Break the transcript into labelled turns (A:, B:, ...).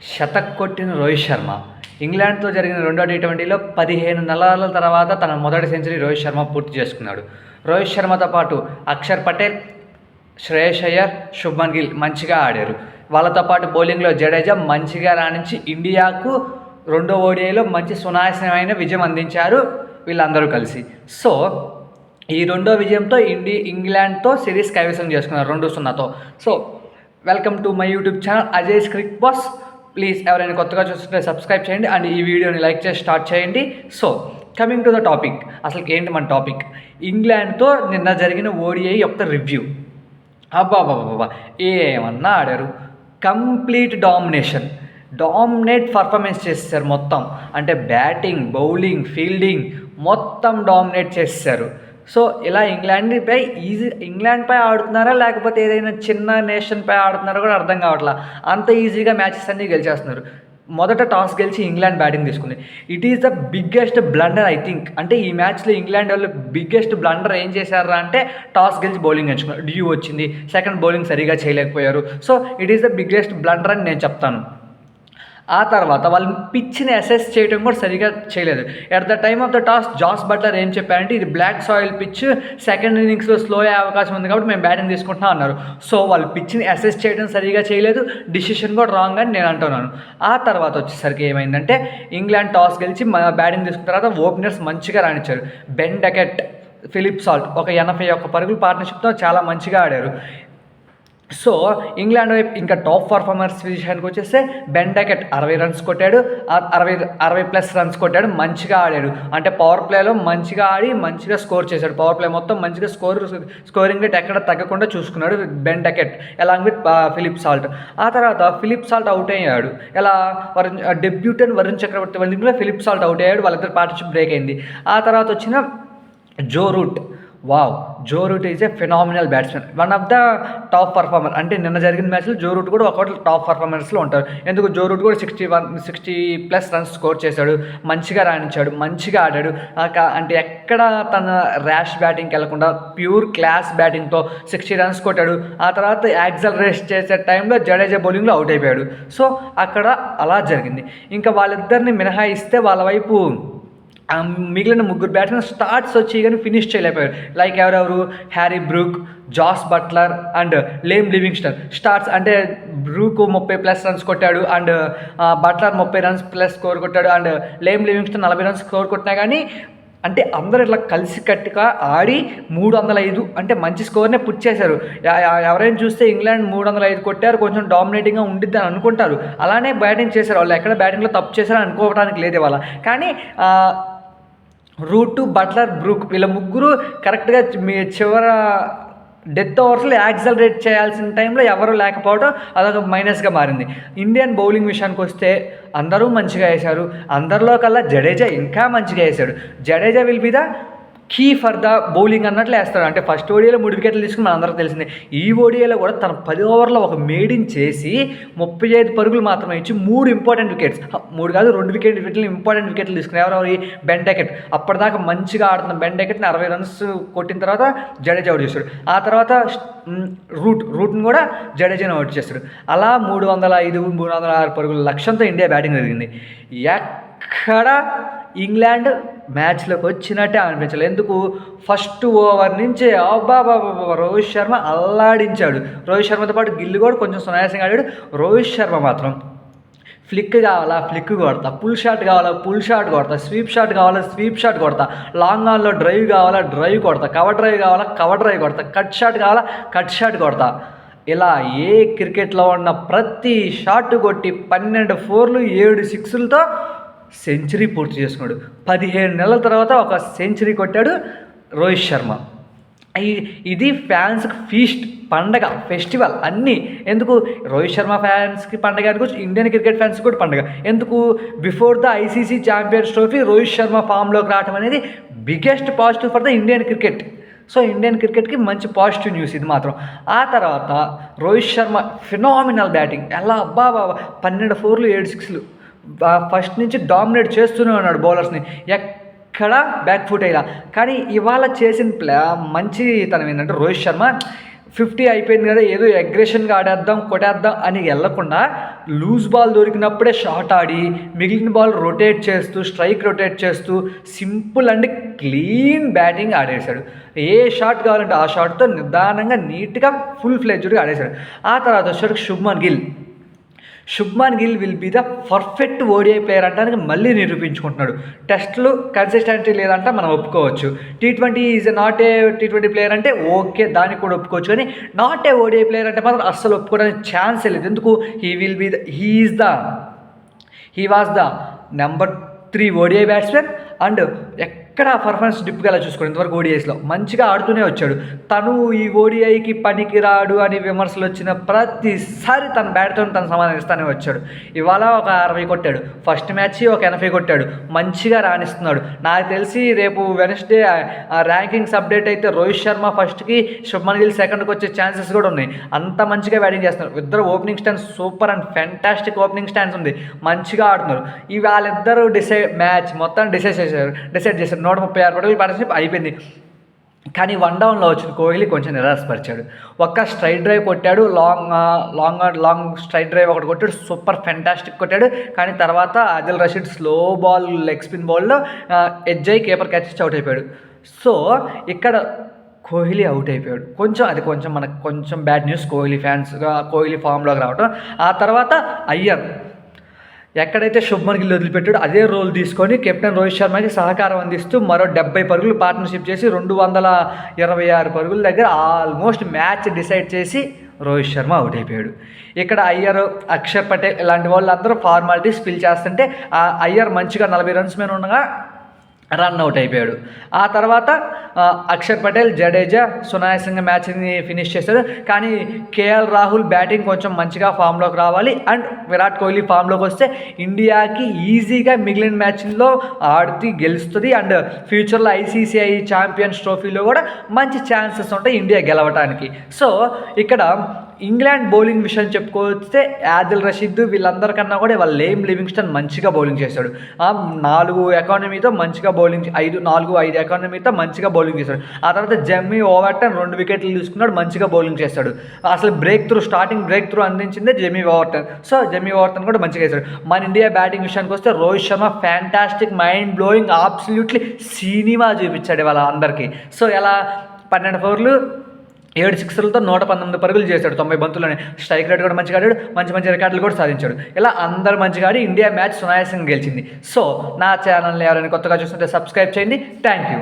A: శతక్ కొట్టిన రోహిత్ శర్మ ఇంగ్లాండ్తో జరిగిన రెండో టీ20లో 15 నెలల తర్వాత తన మొదటి సెంచరీ రోహిత్ శర్మ పూర్తి చేసుకున్నాడు. రోహిత్ శర్మతో పాటు అక్షర్ పటేల్, శ్రేయస్ అయ్యర్, శుభ్మన్ గిల్ మంచిగా ఆడారు. వాళ్ళతో పాటు బౌలింగ్లో జడేజా మంచిగా రాణించి ఇండియాకు రెండో ఓడిఐలో మంచి సునాయాసమైన విజయం అందించారు వీళ్ళందరూ కలిసి. సో ఈ రెండో విజయంతో ఇంగ్లాండ్తో సిరీస్ కైవసం చేసుకున్నారు 2-0తో. So welcome to my YouTube channel Ajay's cricket boss. Please ఎవరైనా కొత్తగా చూస్తుంటే సబ్స్క్రైబ్ చేయండి అండ్ ఈ వీడియోని లైక్ చేసి స్టార్ట్ చేయండి. So coming to the topic, అసలు ఏంటి మన టాపిక్? ఇంగ్లాండ్తో నిన్న జరిగిన ఓడిఐ యొక్క రివ్యూ. అబ్బాబాబా ఏమన్నా ఆడారు, కంప్లీట్ డామినేట్ పర్ఫార్మెన్స్ చేశారు మొత్తం. అంటే బ్యాటింగ్, బౌలింగ్, ఫీల్డింగ్ మొత్తం డామినేట్ చేశారు. సో ఇలా ఇంగ్లాండ్పై ఆడుతున్నారా లేకపోతే ఏదైనా చిన్న నేషన్పై ఆడుతున్నారో కూడా అర్థం కావట్లా. అంత ఈజీగా మ్యాచెస్ అన్నీ గెలిచేస్తున్నారు. మొదట టాస్ గెలిచి ఇంగ్లాండ్ బ్యాటింగ్ తీసుకుంది. It is the biggest blunder I think. అంటే ఈ మ్యాచ్లో ఇంగ్లాండ్ వాళ్ళు బిగ్గెస్ట్ బ్లండర్ ఏం చేశారా అంటే టాస్ గెలిచి బౌలింగ్ ఎంచుకున్నారు. డ్యూ వచ్చింది, సెకండ్ బౌలింగ్ సరిగా చేయలేకపోయారు. So it is the biggest blunder అని నేను చెప్తాను. ఆ తర్వాత వాళ్ళు పిచ్ని అసెస్ చేయడం కూడా సరిగా చేయలేదు. At the time of the toss Jos Buttler ఏం చెప్పారంటే ఇది బ్లాక్ సాయిల్ పిచ్, సెకండ్ ఇన్నింగ్స్లో స్లో అయ్యే అవకాశం ఉంది కాబట్టి మేము బ్యాటింగ్ తీసుకుంటున్నాం అన్నారు. సో వాళ్ళు పిచ్ని అసెస్ చేయడం సరిగా చేయలేదు, డిసిషన్ కూడా రాంగ్ అని నేను అంటున్నాను. ఆ తర్వాత వచ్చేసరికి ఏమైందంటే ఇంగ్లాండ్ టాస్ గెలిచి బ్యాటింగ్ తీసుకున్న తర్వాత ఓపెనర్స్ మంచిగా రాణించారు. బెన్ డకెట్, ఫిలిప్ సాల్ట్ ఒక 81 పరుగుల పార్ట్నర్షిప్తో చాలా మంచిగా ఆడారు. సో ఇంగ్లాండ్ వైపు ఇంకా టాప్ పర్ఫార్మర్స్ విషయానికి వచ్చేస్తే బెన్ డకెట్ 60 రన్స్ కొట్టాడు, 60+ రన్స్ కొట్టాడు, మంచిగా ఆడాడు. అంటే పవర్ ప్లేలో మంచిగా ఆడి మంచిగా స్కోర్ చేశాడు. పవర్ ప్లే మొత్తం మంచిగా స్కోరింగ్ రేట్ ఎక్కడ తగ్గకుండా చూసుకున్నాడు Ben Duckett along with Philip Salt. ఆ తర్వాత ఫిలిప్ సాల్ట్ అవుట్ అయ్యాడు. ఎలా డెబ్యూటెంట్ వరుణ్ చక్రవర్తి బౌలింగ్లో ఫిలిప్ సాల్ట్ అవుట్ అయ్యాడు. వాళ్ళిద్దరు పార్ట్నర్షిప్ బ్రేక్ అయింది. ఆ తర్వాత వచ్చిన Joe Root is a phenomenal batsmen, one of the top performer. అంటే నిన్న జరిగిన మ్యాచ్లో జో రూట్ కూడా ఒకటి టాప్ పర్ఫార్మెన్స్లో ఉంటారు. ఎందుకు జో రూట్ కూడా 60+ రన్స్ స్కోర్ చేశాడు, మంచిగా రాణించాడు, మంచిగా ఆడాడు. అంటే ఎక్కడ తన ర్యాష్ బ్యాటింగ్కి వెళ్లకుండా ప్యూర్ క్లాస్ బ్యాటింగ్తో 60 రన్స్ కొట్టాడు. ఆ తర్వాత యాక్సలరేట్ చేసే టైంలో జడేజా బౌలింగ్లో అవుట్ అయిపోయాడు. సో అక్కడ అలా జరిగింది. ఇంకా వాళ్ళిద్దరిని మినహాయిస్తే వాళ్ళ వైపు మిగిలిన 3 బ్యాట్స్మెన్ స్టార్ట్స్ వచ్చి కానీ ఫినిష్ చేయలేకపోయారు. లైక్ ఎవరెవరు? Harry Brook, Jos Buttler and Liam Livingstone. Starts అంటే బ్రూక్ 30+ రన్స్ కొట్టాడు and Buttler 30 runs plus score కొట్టాడు and Liam Livingstone 40 runs score కొట్టినా కానీ అంటే అందరూ ఇట్లా కలిసికట్టుగా ఆడి 305 అంటే మంచి స్కోర్నే పుట్ చేశారు. ఎవరైనా చూస్తే ఇంగ్లాండ్ 305 కొట్టారు, కొంచెం డామినేటింగ్గా ఉండిద్ది అని అనుకుంటారు. అలానే బ్యాటింగ్ చేశారు. వాళ్ళు ఎక్కడ బ్యాటింగ్లో తప్పు చేశారని అనుకోవడానికి లేదు ఇవాళ. కానీ రూట్, బట్లర్, బ్రూక్ వీళ్ళ ముగ్గురు కరెక్ట్గా మీ చివర డెత్ ఓవర్స్లో యాక్సలరేట్ చేయాల్సిన టైంలో ఎవరు లేకపోవడం అదొక మైనస్గా మారింది. ఇండియన్ బౌలింగ్ విషయానికి వస్తే అందరూ మంచిగా వేశారు. అందరిలో కల్లా జడేజా ఇంకా మంచిగా వేశాడు. Jadeja will be the key for the bowling అన్నట్లు వేస్తాడు. అంటే ఫస్ట్ ఓడిఐలో 3 వికెట్లు తీసుకుని మనందరికీ తెలిసిందే. ఈ ఓడిఐలో కూడా తన 10 ఓవర్లో ఒక మేడిన్ చేసి 35 పరుగులు మాత్రమే ఇచ్చి 3 ఇంపార్టెంట్ వికెట్స్, 3 కాదు 2 వికెట్లు ఇంపార్టెంట్ వికెట్లు తీసుకుని ఎవరెవరు? Ben Duckett. అప్పటిదాకా మంచిగా ఆడుతున్న బెన్ డకెట్ని 60 రన్స్ కొట్టిన తర్వాత జడేజా అవుట్ చేస్తాడు. ఆ తర్వాత రూట్ని కూడా జడేజాని అవుట్ చేస్తాడు. అలా 305, 306 పరుగుల లక్ష్యంతో ఇండియా బ్యాటింగ్ జరిగింది. ఎక్కడ ఇంగ్లాండ్ మ్యాచ్లోకి వచ్చినట్టే అనిపించలేదు. ఎందుకు? ఫస్ట్ ఓవర్ నుంచే రోహిత్ శర్మ అల్లాడించాడు. రోహిత్ శర్మతో పాటు గిల్లు కూడా కొంచెం సునాయాసంగా ఆడాడు. రోహిత్ శర్మ మాత్రం ఫ్లిక్ కావాలా ఫ్లిక్ కొడతా, పుల్ షాట్ కావాలా పుల్ షాట్ కొడతా, స్వీప్ షాట్ కావాలా స్వీప్ షాట్ కొడతా, లాంగ్ ఆన్లో డ్రైవ్ కావాలా డ్రైవ్ కొడతా, కవర్ డ్రైవ్ కావాలా కవర్ డ్రైవ్ కొడతా, కట్ షాట్ కావాలా కట్ షాట్ కొడతా. ఇలా ఏ క్రికెట్లో ఉన్న ప్రతి షాట్ కొట్టి 12 4లు 7 6లతో సెంచరీ పూర్తి చేసుకున్నాడు. 15 నెలల తర్వాత ఒక సెంచరీ కొట్టాడు రోహిత్ శర్మ. ఇది ఫ్యాన్స్కి ఫీస్ట్, పండగ, ఫెస్టివల్ అన్నీ. ఎందుకు? రోహిత్ శర్మ ఫ్యాన్స్కి పండగ అనుకోవచ్చు, ఇండియన్ క్రికెట్ ఫ్యాన్స్కి కూడా పండగ. ఎందుకు? Before the ICC Champions Trophy Rohit Sharma ఫామ్లోకి రావడం అనేది biggest positive for the Indian cricket. So Indian క్రికెట్కి మంచి పాజిటివ్ న్యూస్ ఇది మాత్రం. ఆ తర్వాత రోహిత్ శర్మ ఫినామినల్ బ్యాటింగ్. ఎలా 12 4లు 7 6లు ఫస్ట్ నుంచి డామినేట్ చేస్తూనే ఉన్నాడు బౌలర్స్ని. ఎక్కడ బ్యాక్ ఫుట్ అయ్యేలా. కానీ ఇవాళ చేసిన మంచి తనం ఏంటంటే రోహిత్ శర్మ 50 అయిపోయింది కదా, ఏదో అగ్రెషన్గా ఆడేద్దాం కొట్టేద్దాం అని వెళ్ళకుండా లూజ్ బాల్ దొరికినప్పుడే షాట్ ఆడి మిగిలిన బాల్ రొటేట్ చేస్తూ స్ట్రైక్ రొటేట్ చేస్తూ సింపుల్ అండ్ క్లీన్ బ్యాటింగ్ ఆడేశాడు. ఏ షాట్ కావాలంటే ఆ షాట్తో నిదానంగా నీట్గా ఫుల్ ఫ్లెడ్జ్డ్గా ఆడేశాడు. ఆ తర్వాత వచ్చాడు Shubman Gill will be the perfect ODI player అంటానికి మళ్ళీ నిరూపించుకుంటున్నాడు. టెస్టులు కన్సిస్టెంటీ లేదంట మనం ఒప్పుకోవచ్చు. T20 is not a T20 player అంటే ఓకే, దానికి కూడా ఒప్పుకోవచ్చు. కానీ నాట్ ఏ ఓడిఐ ప్లేయర్ అంటే మాత్రం అస్సలు ఒప్పుకోవడానికి ఛాన్సే లేదు. ఎందుకు? He was the number 3 ODI batsmen and ఎక్కడ పర్ఫార్మెన్స్ డిప్గా చూసుకోండి. ఇంతవరకు ఓడిఐస్లో మంచిగా ఆడుతూనే వచ్చాడు. తను ఈ ఓడిఐకి పనికిరాడు అని విమర్శలు వచ్చిన ప్రతిసారి తన బ్యాట్తో తను సమాధానం ఇస్తానే వచ్చాడు. ఇవాళ ఒక 60 కొట్టాడు, ఫస్ట్ మ్యాచ్ ఒక 80 కొట్టాడు, మంచిగా రాణిస్తున్నాడు. నాకు తెలిసి రేపు వెనస్డే ర్యాంకింగ్స్ అప్డేట్ అయితే రోహిత్ శర్మ ఫస్ట్కి, శుభ్మన్ గిల్ సెకండ్కి వచ్చే ఛాన్సెస్ కూడా ఉన్నాయి. అంత మంచిగా బ్యాటింగ్ చేస్తున్నారు. ఇద్దరు opening stands super and fantastic opening stands ఉంది, మంచిగా ఆడుతున్నారు. వాళ్ళిద్దరూ మ్యాచ్ మొత్తం డిసైడ్ చేశారు. 136 పరుగులు పార్ట్నర్షిప్ అయిపోయింది. కానీ 1 డౌన్లో వచ్చిన కోహ్లీ కొంచెం నిరాశపరిచాడు. ఒక్క స్ట్రైట్ డ్రైవ్ కొట్టాడు, లాంగ్ స్ట్రైట్ డ్రైవ్ ఒకటి కొట్టాడు, సూపర్ ఫెంటాస్టిక్ కొట్టాడు. కానీ తర్వాత Adil Rashid slow ball leg spin బాల్లో ఎడ్జ్ అయ్యి కీపర్ క్యాచ్ అవుట్ అయిపోయాడు. సో ఇక్కడ కోహ్లీ అవుట్ అయిపోయాడు. మనకు కొంచెం బ్యాడ్ న్యూస్ కోహ్లీ ఫ్యాన్స్గా. కోహ్లీ ఫామ్లోకి రావడం. ఆ తర్వాత అయ్యర్ ఎక్కడైతే శుభ్మన్ గిల్ వదిలిపెట్టాడో అదే రోల్ తీసుకొని కెప్టెన్ రోహిత్ శర్మకి సహకారం అందిస్తూ మరో 70 పరుగులు పార్ట్నర్షిప్ చేసి 226 పరుగుల దగ్గర ఆల్మోస్ట్ మ్యాచ్ డిసైడ్ చేసి రోహిత్ శర్మ అవుట్ అయిపోయాడు. ఇక్కడ అయ్యర్, అక్షర్ పటేల్ ఇలాంటి వాళ్ళు అందరూ ఫార్మాలిటీస్ ఫిల్ చేస్తుంటే అయ్యర్ మంచిగా 40 రన్స్ మీద ఉండగా రన్ అవుట్ అయిపోయాడు. ఆ తర్వాత అక్షర్ పటేల్, జడేజా సునాయాసంగా మ్యాచ్ని ఫినిష్ చేశాడు. కానీ కేఎల్ రాహుల్ బ్యాటింగ్ కొంచెం మంచిగా ఫామ్లోకి రావాలి అండ్ విరాట్ కోహ్లీ ఫామ్లోకి వస్తే ఇండియాకి ఈజీగా మిగిలిన మ్యాచ్ల్లో ఆడుతూ గెలుస్తుంది. అండ్ ఫ్యూచర్లో ICCI ఛాంపియన్స్ ట్రోఫీలో కూడా మంచి ఛాన్సెస్ ఉంటాయి ఇండియా గెలవడానికి. సో ఇక్కడ ఇంగ్లాండ్ బౌలింగ్ విషయం చెప్పుకోవస్తే ఆదిల్ రషీద్ వీళ్ళందరికన్నా కూడా వాళ్ళ లేమ్ లివింగ్స్టన్ మంచిగా బౌలింగ్ చేశాడు. 4 ఎకానమీతో మంచిగా బౌలింగ్ 4-5 ఎకానమీతో మంచిగా బౌలింగ్ చేశాడు. ఆ తర్వాత జెమ్మీ ఓవర్టన్ 2 వికెట్లు తీసుకున్నాడు, మంచిగా బౌలింగ్ చేశాడు. అసలు స్టార్టింగ్ బ్రేక్ త్రూ అందించిందే Jamie Overton. So Jamie Overton కూడా మంచిగా చేశాడు. మన ఇండియా బ్యాటింగ్ విషయానికి వస్తే Rohit Sharma fantastic, mind blowing, absolutely cinema చూపించాడు వాళ్ళ అందరికీ. సో ఎలా 12 ఓవర్లు 7 సిక్సర్లతో 119 పరుగులు చేశాడు 90 బంతుల్లోనే. స్ట్రైక్ రేట్ కూడా మంచిగా ఆడాడు, మంచి రికార్డులు కూడా సాధించాడు. ఇలా అందరూ మంచిగా ఆడి ఇండియా మ్యాచ్ సునాయాసంగా గెలిచింది. సో నా ఛానల్ని ఎవరైనా కొత్తగా చూస్తుంటే సబ్స్క్రైబ్ చేయండి. Thank you.